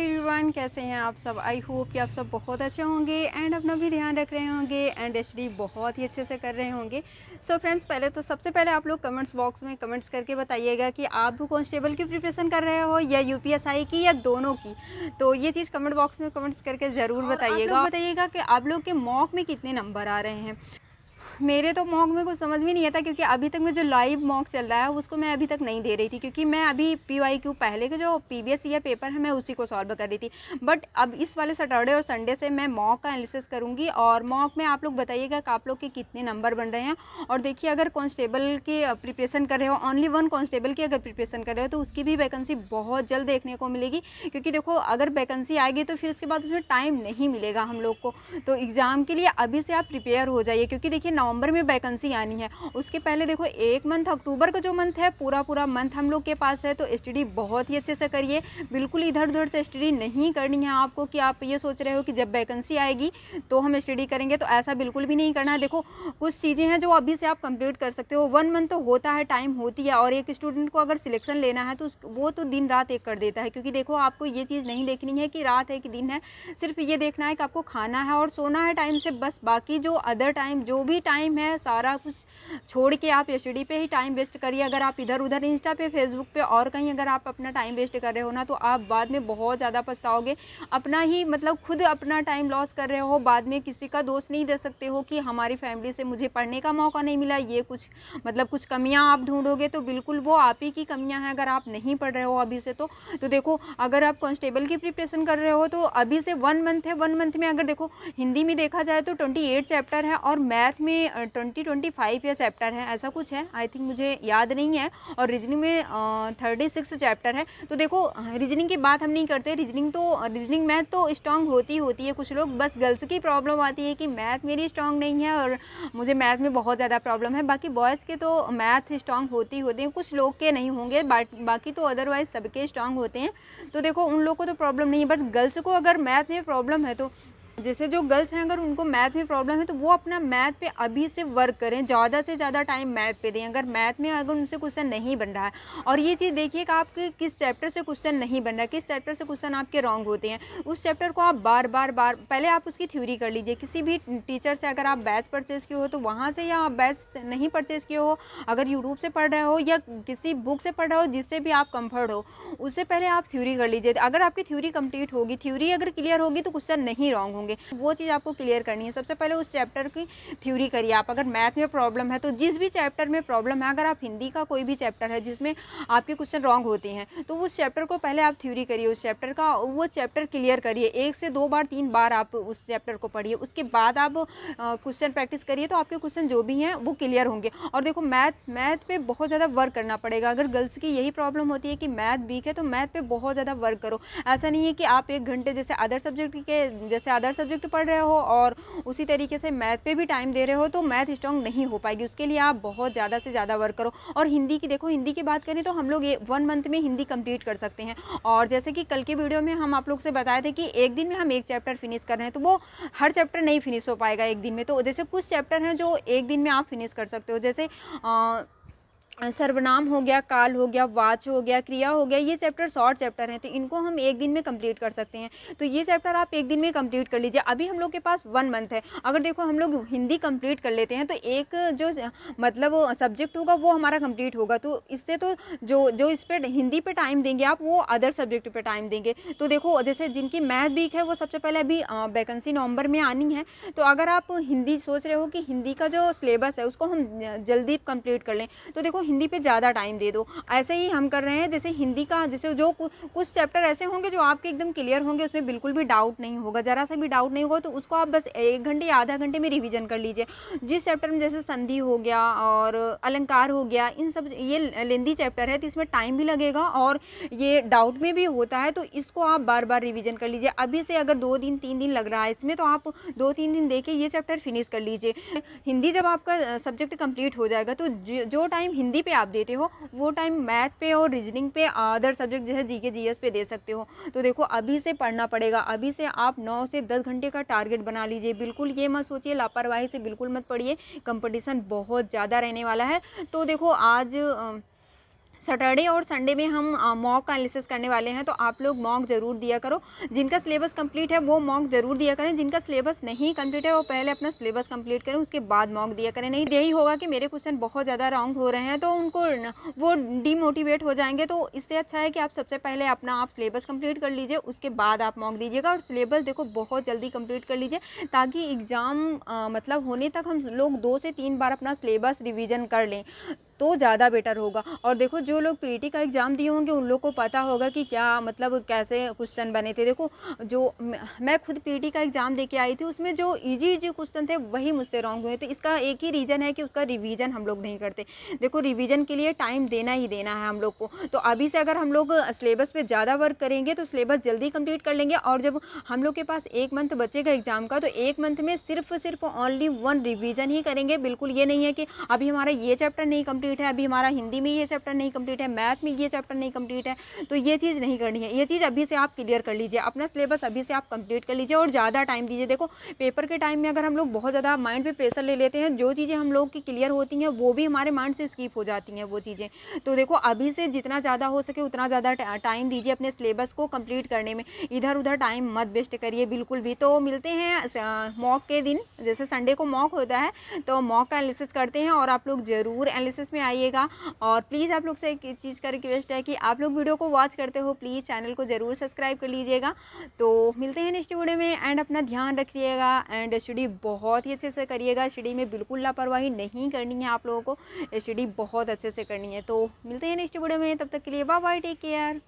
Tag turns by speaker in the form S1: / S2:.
S1: Everyone, कैसे हैं आप सब। आई होप कि आप सब बहुत अच्छे होंगे एंड अपना भी ध्यान रख रहे होंगे एंड स्टडी बहुत ही अच्छे से कर रहे होंगे। सो फ्रेंड्स, सबसे पहले आप लोग कमेंट्स बॉक्स में कमेंट्स करके बताइएगा कि आप कांस्टेबल की प्रिपरेशन कर रहे हो या यूपीएसआई की या दोनों की। तो ये चीज़ कमेंट बॉक्स में कमेंट्स करके ज़रूर बताइएगा। बताइएगा कि आप लोग के मॉक में कितने नंबर आ रहे हैं। मेरे तो मॉक में कुछ समझ में नहीं आता, क्योंकि अभी तक में जो लाइव मॉक चल रहा है उसको मैं अभी तक नहीं दे रही थी, क्योंकि मैं अभी पीवाईक्यू पहले के जो प्रीवियस ईयर पेपर है मैं उसी को सॉल्व कर रही थी। बट अब इस वाले सैटरडे और संडे से मैं मॉक का एनालिसिस करूंगी और मॉक में आप लोग बताइएगा कि आप लोग के कितने नंबर बन रहे हैं। और देखिए, अगर कांस्टेबल की प्रिपरेशन कर रहे हो, ओनली वन कांस्टेबल की अगर प्रिपरेशन कर रहे हो तो उसकी भी वैकेंसी बहुत जल्द देखने को मिलेगी। क्योंकि देखो, अगर वैकेंसी आएगी तो फिर उसके बाद उसमें टाइम नहीं मिलेगा हम लोग को। तो एग्ज़ाम के लिए अभी से आप प्रिपेयर हो जाइए, क्योंकि देखिए नवंबर में वैकेंसी आनी है। उसके पहले देखो, एक मंथ अक्टूबर का जो मंथ है पूरा मंथ हम लोग के पास है। तो स्टडी बहुत ही अच्छे से करिए, बिल्कुल इधर उधर से स्टडी नहीं करनी है आपको कि आप ये सोच रहे हो कि जब वैकेंसी आएगी तो हम स्टडी करेंगे। तो ऐसा बिल्कुल भी नहीं करना है। देखो, कुछ चीज़ें हैं जो अभी से आप कंप्लीट कर सकते हो। 1 मंथ तो होता है, टाइम होती है। और एक स्टूडेंट को अगर सिलेक्शन लेना है तो वो तो दिन रात एक कर देता है। क्योंकि देखो, आपको ये चीज़ नहीं देखनी है कि रात है कि दिन है, सिर्फ ये देखना है कि आपको खाना है और सोना है टाइम से, बस। बाकी जो अदर टाइम, जो भी टाइम है, सारा कुछ छोड़ के आप स्टडी पे ही टाइम वेस्ट करिए। अगर आप इधर उधर इंस्टा पे, फेसबुक पे और कहीं अगर आप अपना टाइम वेस्ट कर रहे हो ना, तो आप बाद में बहुत ज़्यादा पछताओगे। अपना ही मतलब खुद अपना टाइम लॉस कर रहे हो। बाद में किसी का दोष नहीं दे सकते हो कि हमारी फैमिली से मुझे पढ़ने का मौका नहीं मिला। ये कुछ कमियां आप ढूंढोगे तो बिल्कुल वो आप ही की कमियां हैं, अगर आप नहीं पढ़ रहे हो अभी से। तो देखो, अगर आप कांस्टेबल की प्रिपरेशन कर रहे हो तो अभी से 1 मंथ है। 1 मंथ में अगर देखो, हिंदी में देखा जाए तो 28 चैप्टर है और मैथ में 25 या चैप्टर है, ऐसा कुछ है। आई थिंक, मुझे याद नहीं है। और रीजनिंग में 36 चैप्टर है। तो देखो, रीजनिंग की बात हम नहीं करते। रीजनिंग मैथ तो स्ट्रांग होती है। कुछ लोग, बस गर्ल्स की प्रॉब्लम आती है कि मैथ मेरी स्ट्रांग नहीं है और मुझे मैथ में बहुत ज़्यादा प्रॉब्लम है। बाकी बॉयज़ के तो मैथ स्ट्रांग होती हैं, कुछ लोग के नहीं होंगे, बाकी तो अदरवाइज सबके स्ट्रांग होते हैं। तो देखो, उन लोग को तो प्रॉब्लम नहीं है। बस गर्ल्स को अगर मैथ में प्रॉब्लम है तो जैसे जो गर्ल्स हैं, अगर उनको मैथ में प्रॉब्लम है तो वो अपना मैथ पे अभी से वर्क करें, ज़्यादा से ज़्यादा टाइम मैथ पे दें। अगर मैथ में अगर उनसे क्वेश्चन नहीं बन रहा है, और ये चीज़ देखिए कि आपके किस चैप्टर से क्वेश्चन नहीं बन रहा है, किस चैप्टर से क्वेश्चन आपके रॉन्ग होते हैं, उस चैप्टर को आप बार बार पहले आप उसकी थ्योरी कर लीजिए। किसी भी टीचर से, अगर आप बैच परचेज़ किए हो तो वहाँ से, या आप बैच नहीं परचेज़ किए हो, अगर यूट्यूब से पढ़ रहे हो या किसी बुक से पढ़ रहे हो, जिससे भी आप कम्फर्ट हो, उससे पहले आप थ्योरी कर लीजिए। अगर आपकी थ्योरी कंप्लीट होगी, थ्योरी अगर क्लियर होगी तो क्वेश्चन नहीं रॉन्ग होंगे। वो चीज़ आपको क्लियर करनी है। सबसे पहले उस चैप्टर की थ्योरी करिए आप। अगर मैथ में प्रॉब्लम है तो जिस भी चैप्टर में प्रॉब्लम है, अगर आप हिंदी का कोई भी चैप्टर है जिसमें आपके क्वेश्चन रॉन्ग होते हैं, तो उस चैप्टर को पहले आप थ्योरी करिए, उस चैप्टर का वो चैप्टर क्लियर करिए। 1 से 2 बार 3 बार आप उस चैप्टर को पढ़िए। उसके बाद आप क्वेश्चन प्रैक्टिस करिए, तो आपके क्वेश्चन जो भी हैं वो क्लियर होंगे। और देखो, मैथ पे बहुत ज़्यादा वर्क करना पड़ेगा। अगर गर्ल्स की यही प्रॉब्लम होती है कि मैथ वीक है, तो मैथ पे बहुत ज़्यादा वर्क करो। ऐसा नहीं है कि आप 1 घंटे जैसे अदर सब्जेक्ट पढ़ रहे हो और उसी तरीके से मैथ पे भी टाइम दे रहे हो, तो मैथ स्ट्रॉन्ग नहीं हो पाएगी। उसके लिए आप बहुत ज़्यादा से ज़्यादा वर्क करो। और हिंदी की देखो, हिंदी की बात करें तो हम लोग 1 मंथ में हिंदी कंप्लीट कर सकते हैं। और जैसे कि कल के वीडियो में हम आप लोग से बताए थे कि एक दिन में हम 1 चैप्टर फिनिश कर रहे हैं, तो वो हर चैप्टर नहीं फिनिश हो पाएगा एक दिन में। तो जैसे कुछ चैप्टर हैं जो एक दिन में आप फिनिश कर सकते हो, जैसे सर्वनाम हो गया, काल हो गया, वाच हो गया, क्रिया हो गया। ये चैप्टर शॉर्ट चैप्टर हैं, तो इनको हम एक दिन में कंप्लीट कर सकते हैं। तो ये चैप्टर आप एक दिन में कंप्लीट कर लीजिए। अभी हम लोग के पास 1 मंथ है। अगर देखो, हम लोग हिंदी कंप्लीट कर लेते हैं तो एक जो मतलब सब्जेक्ट होगा वो हमारा कंप्लीट होगा। तो इससे तो जो इस पर हिंदी पे टाइम देंगे आप, वो अदर सब्जेक्ट पे टाइम देंगे। तो देखो, जैसे जिनकी मैथ वीक है वो सबसे पहले अभी वैकेंसी नवंबर में आनी है। तो अगर आप हिंदी सोच रहे हो कि हिंदी का जो सिलेबस है उसको हम जल्दी कंप्लीट कर लें, तो देखो, हिंदी पे ज़्यादा टाइम दे दो। ऐसे ही हम कर रहे हैं। जैसे हिंदी का, जैसे जो कुछ चैप्टर ऐसे होंगे जो आपके एकदम क्लियर होंगे, उसमें बिल्कुल भी डाउट नहीं होगा, ज़रा सा भी डाउट नहीं होगा, तो उसको आप बस 1 घंटे या आधा घंटे में रिवीजन कर लीजिए। जिस चैप्टर में जैसे संधि हो गया और अलंकार हो गया, इन सब, ये लेंदी चैप्टर है तो इसमें टाइम भी लगेगा और ये डाउट में भी होता है, तो इसको आप बार बार रिवीजन कर लीजिए। अभी से अगर 2 दिन 3 दिन लग रहा है इसमें, तो आप 2-3 दिन देके ये चैप्टर फिनिश कर लीजिए। हिंदी जब आपका सब्जेक्ट कंप्लीट हो जाएगा, तो जो टाइम हिंदी पे आप देते हो, वो टाइम मैथ पे और रीजनिंग पे, अदर सब्जेक्ट जैसे जीके जीएस पे दे सकते हो। तो देखो, अभी से पढ़ना पड़ेगा। अभी से आप 9 से 10 घंटे का टारगेट बना लीजिए। बिल्कुल ये मत सोचिए, लापरवाही से बिल्कुल मत पढ़िए। कंपटीशन बहुत ज़्यादा रहने वाला है। तो देखो, आज सैटरडे और संडे में हम मॉक का एनालिसिस करने वाले हैं, तो आप लोग मॉक ज़रूर दिया करो। जिनका सिलेबस कंप्लीट है वो मॉक ज़रूर दिया करें, जिनका सिलेबस नहीं कंप्लीट है वो पहले अपना सिलेबस कंप्लीट करें, उसके बाद मॉक दिया करें। नहीं यही होगा कि मेरे क्वेश्चन बहुत ज़्यादा रॉन्ग हो रहे हैं तो उनको वो डीमोटिवेट हो जाएंगे। तो इससे अच्छा है कि आप सबसे पहले अपना आप सिलेबस कंप्लीट कर लीजिए, उसके बाद आप मॉक दीजिएगा। और सिलेबस देखो बहुत जल्दी कंप्लीट कर लीजिए ताकि एग्ज़ाम मतलब होने तक हम लोग 2 से 3 बार अपना सिलेबस रिविज़न कर लें तो ज़्यादा बेटर होगा। और देखो जो लोग पीटी का एग्ज़ाम दिए होंगे उन लोग को पता होगा कि क्या मतलब कैसे क्वेश्चन बने थे। देखो जो मैं खुद पीटी का एग्ज़ाम दे के आई थी, उसमें जो इजी क्वेश्चन थे वही मुझसे रॉन्ग हुए। तो इसका एक ही रीज़न है कि उसका रिवीजन हम लोग नहीं करते। देखो रिवीजन के लिए टाइम देना ही देना है हम लोग को। तो अभी से अगर हम लोग सिलेबस पे ज़्यादा वर्क करेंगे तो सिलेबस जल्दी कंप्लीट कर लेंगे। और जब हम लोग के पास 1 मंथ बचेगा एग्ज़ाम का, तो 1 मंथ में सिर्फ ओनली 1 रिवीजन ही करेंगे। बिल्कुल ये नहीं है कि अभी हमारा ये चैप्टर नहीं कंप्लीट है, अभी हमारा हिंदी में ये चैप्टर नहीं कंप्लीट है, मैथ में ये चैप्टर नहीं कंप्लीट है, तो ये चीज़ नहीं करनी है। ये चीज़ अभी से आप क्लियर कर लीजिए, अपना सिलेबस अभी से आप कंप्लीट कर लीजिए और ज़्यादा टाइम दीजिए। देखो पेपर के टाइम में अगर हम लोग बहुत ज़्यादा माइंड पे प्रेशर ले लेते हैं, जो चीज़ें हम लोग की क्लियर होती हैं वो भी हमारे माइंड से स्किप हो जाती हैं वो चीज़ें। तो देखो अभी से जितना ज़्यादा हो सके उतना ज़्यादा टाइम दीजिए अपने सिलेबस को कंप्लीट करने में, इधर उधर टाइम मत वेस्ट करिए बिल्कुल भी। तो मिलते हैं मॉक के दिन, जैसे संडे को मॉक होता है तो मॉक का एनालिसिस करते हैं और आप लोग ज़रूर एनालिसिस में आइएगा। और प्लीज़ आप लोग से एक चीज़ का रिक्वेस्ट है कि आप लोग वीडियो को वॉच करते हो प्लीज़ चैनल को ज़रूर सब्सक्राइब कर लीजिएगा। तो मिलते हैं नेक्स्ट वीडियो में, एंड अपना ध्यान रखिएगा एंड स्टडी बहुत ही अच्छे से करिएगा। स्टडी में बिल्कुल लापरवाही नहीं करनी है आप लोगों को, स्टडी बहुत अच्छे से करनी है। तो मिलते हैं नेक्स्ट वीडियो में, तब तक के लिए बाय बाय, टेक केयर।